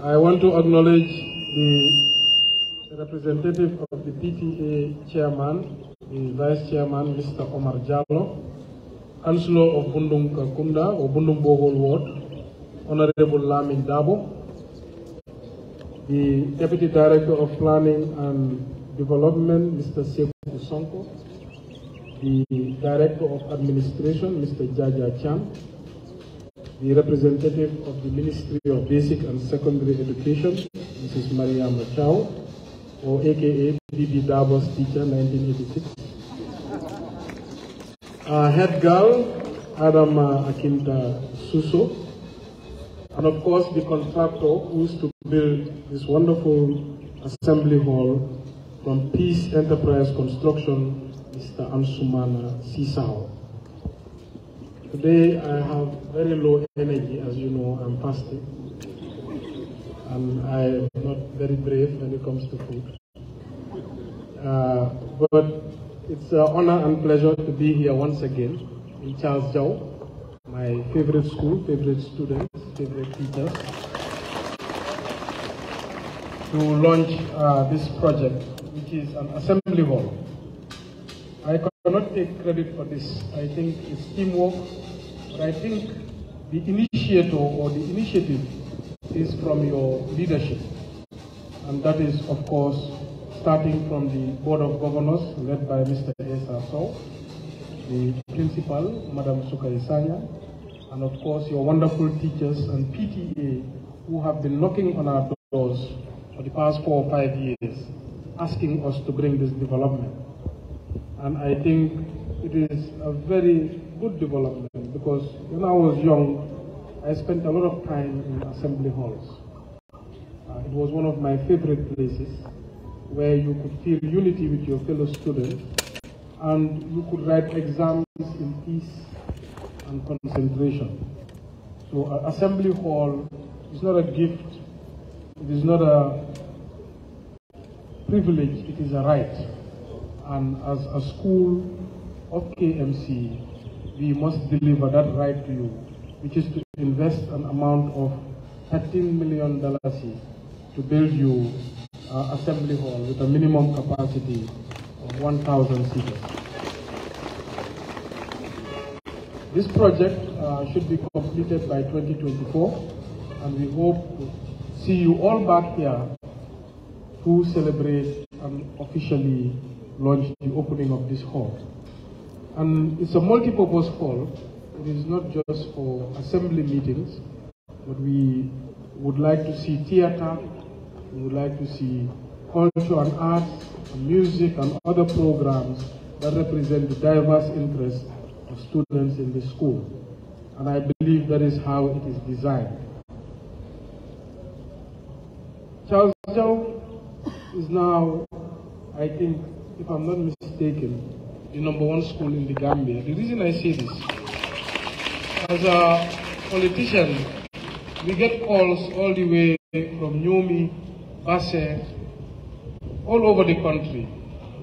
I want to acknowledge the representative of the PTA chairman, the vice chairman, Mr. Omar Jallo, Councillor of Bundung Kunda or Bundung Bogol Ward, Honorable Lamin Dabo, the Deputy Director of Planning and Development, Mr. Sekou Sonko, the Director of Administration, Mr. Jaja Chan, the representative of the Ministry of Basic and Secondary Education, Mrs. Mariam Chow, or aka Bibi Dabo's teacher, 1986, head girl, Adam Akinta Suso, and of course the contractor who is to build this wonderful assembly hall from Peace Enterprise Construction, Mr. Ansumana Sisao. Today I have very low energy, as you know, I'm fasting, and I'm not very brave when it comes to food. But it's an honor and pleasure to be here once again in 𝒂𝒄𝒄𝒏, my favorite school, favorite students, favorite teachers, to launch this project, which is an assembly hall. I cannot take credit for this. I think it's teamwork, but I think the initiator or the initiative is from your leadership. And that is, of course, starting from the Board of Governors, led by Mr. 𝒂𝒂𝒄𝒏, the principal, Madam 𝒂𝒂𝒂𝒂𝒂𝒂, and of course your wonderful teachers and PTA who have been knocking on our doors for the past 4 or 5 years, asking us to bring this development. And I think it is a very good development because when I was young, I spent a lot of time in assembly halls. It was one of my favorite places where you could feel unity with your fellow students and you could write exams in peace and concentration. So an assembly hall is not a gift, it is not a privilege, it is a right. And as a school of KMC, we must deliver that right to you, which is to invest an amount of $13 million to build you an assembly hall with a minimum capacity of 1,000 seaters. This project should be completed by 2024, and we hope to see you all back here to celebrate and officially launch the opening of this hall. And it's a multi-purpose hall. It is not just for assembly meetings, but we would like to see theater, we would like to see culture and arts, and music and other programs that represent the diverse interests of students in the school. And I believe that is how it is designed. 𝒂𝒄𝒄𝒏 is now, I think, if I'm not mistaken, the #1 school in the Gambia. The reason I say this, as a politician, we get calls all the way from Nyomi, Basse, all over the country,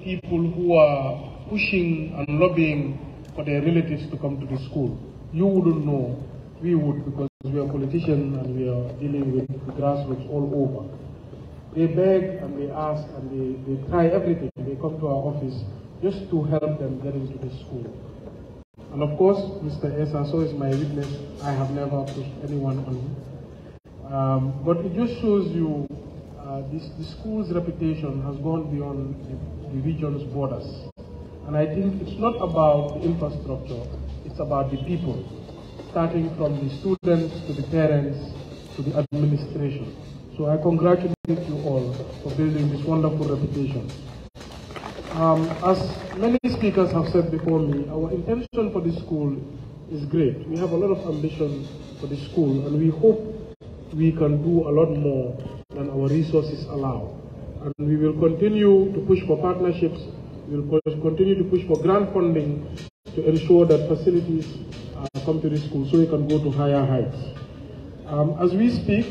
people who are pushing and lobbying for their relatives to come to the school. You wouldn't know, we would, because we are politicians and we are dealing with the grassroots all over. They beg and they ask and they try everything. They come to our office just to help them get into the school. And of course, Mr. 𝒂𝒂𝒂𝒂 is my witness. I have never pushed anyone on him. But it just shows you the school's reputation has gone beyond the region's borders. And I think it's not about the infrastructure, it's about the people, starting from the students to the parents to the administration. So I congratulate you all for building this wonderful reputation. As many speakers have said before me, our intention for this school is great. We have a lot of ambition for the school, and we hope we can do a lot more than our resources allow. And we will continue to push for partnerships, we will continue to push for grant funding to ensure that facilities come to the school so we can go to higher heights. As we speak,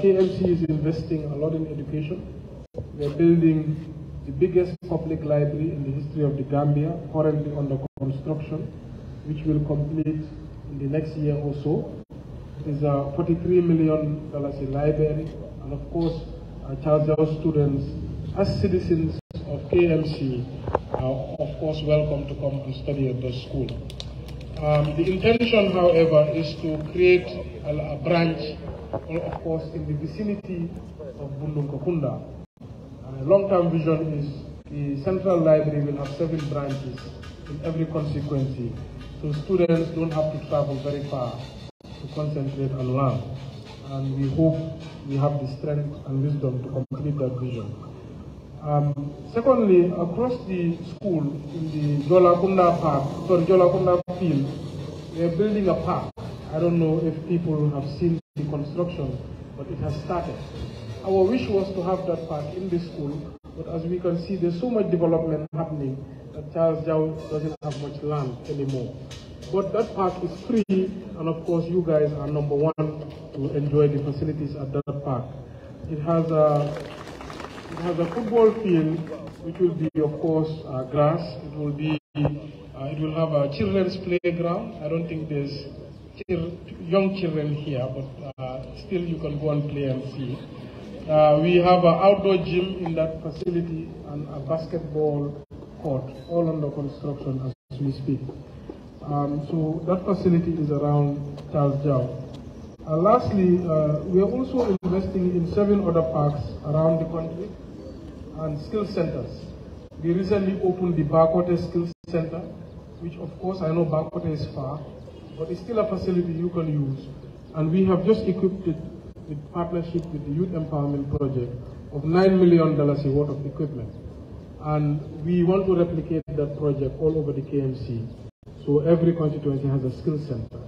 KMC is investing a lot in education. We are building the biggest public library in the history of the Gambia, currently under construction, which will complete in the next year or so. It is a $43 million library, and of course, 𝒂𝒄𝒄𝒏 students, as citizens of KMC, are of course welcome to come and study at the school. The intention, however, is to create a branch, of course, in the vicinity of Bundunkakunda. Long-term vision is the central library will have 7 branches in every constituency, so students don't have to travel very far to concentrate and learn. And we hope we have the strength and wisdom to complete that vision. Secondly, across the school in the Jolakunda field, we are building a park. I don't know if people have seen the construction, but it has started. Our wish was to have that park in the school, but as we can see, there's so much development happening that Charles Jau doesn't have much land anymore. But that park is free, and of course, you guys are number one to enjoy the facilities at that park. It has a football field, which will be, of course, grass. It will have a children's playground. I don't think there's young children here, but still you can go and play and see. We have an outdoor gym in that facility and a basketball court, all under construction as we speak. So that facility is around Charles Jau. Lastly, we are also investing in 7 other parks around the country and skill centers. We recently opened the 𝒂𝒂𝒏 Skills Center, which of course I know 𝒂𝒂𝒏 is far, but it's still a facility you can use. And we have just equipped it with partnership with the Youth Empowerment Project of $9 million worth of equipment. And we want to replicate that project all over the KMC. So every constituency has a skill center.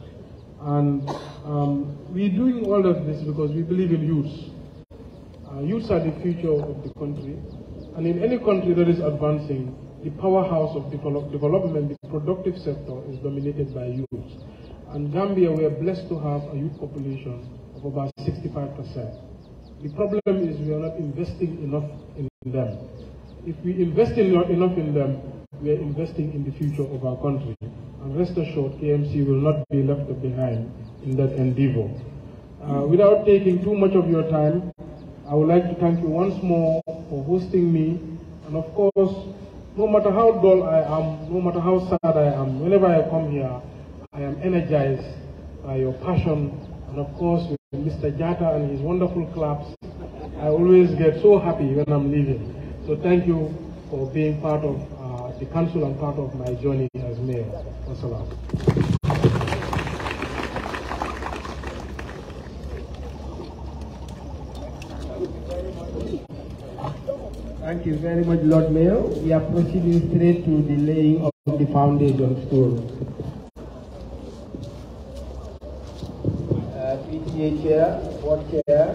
And we're doing all of this because we believe in youths. Youths are the future of the country. And in any country that is advancing, the powerhouse of development, the productive sector, is dominated by youths. And Gambia, we are blessed to have a youth population of about 65%. The problem is we are not investing enough in them. If we invest enough in them, we are investing in the future of our country. And rest assured, KMC will not be left behind in that endeavor. Without taking too much of your time, I would like to thank you once more for hosting me. And of course, no matter how dull I am, no matter how sad I am, whenever I come here, I am energized by your passion. And of course, with Mr. Jata and his wonderful claps, I always get so happy when I'm leaving. So thank you for being part of the council and part of my journey as mayor. Wassalam. Thank you very much, Lord Mayor. We are proceeding straight to the laying of the foundation stone. PTA Chair, Board Chair,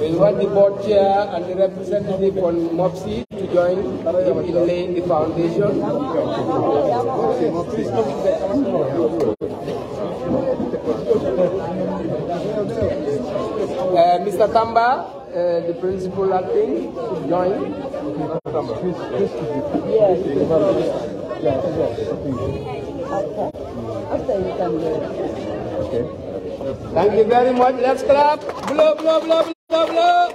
we want the board chair and the representative from 𝒂𝒏 to join in laying the foundation. Mr. Tamba, the principal acting, should join. Yes. After you can do it. Okay. Thank you very much. Let's clap. Blow, blow, blow, blow, blow.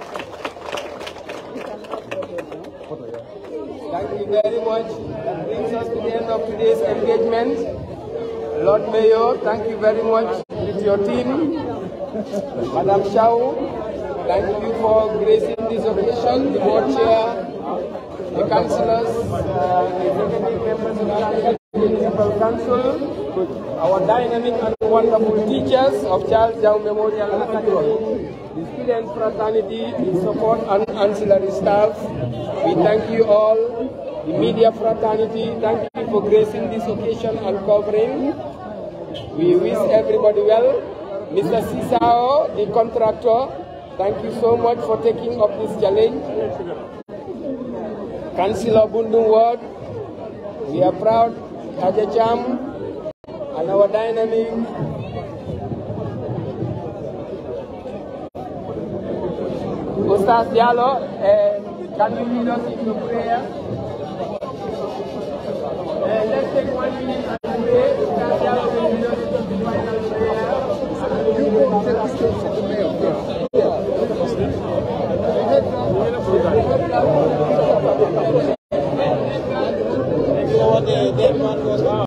Thank you very much. That brings us to the end of today's engagement. Lord Mayor, thank you very much with your team. Madam Shao, thank you for gracing this occasion. The board chair, the councillors, the executive members of the municipal council, our dynamic and wonderful teachers of Charles Jau Memorial Academy, the student fraternity, the support and ancillary staff. We thank you all. The media fraternity, thank you for gracing this occasion and covering. We wish everybody well. Mr. Sisao, the contractor, thank you so much for taking up this challenge. Councillor Bundung Ward, we are proud, Ajacham, and our dynamic Ustaz Diallo, can you lead us into prayer?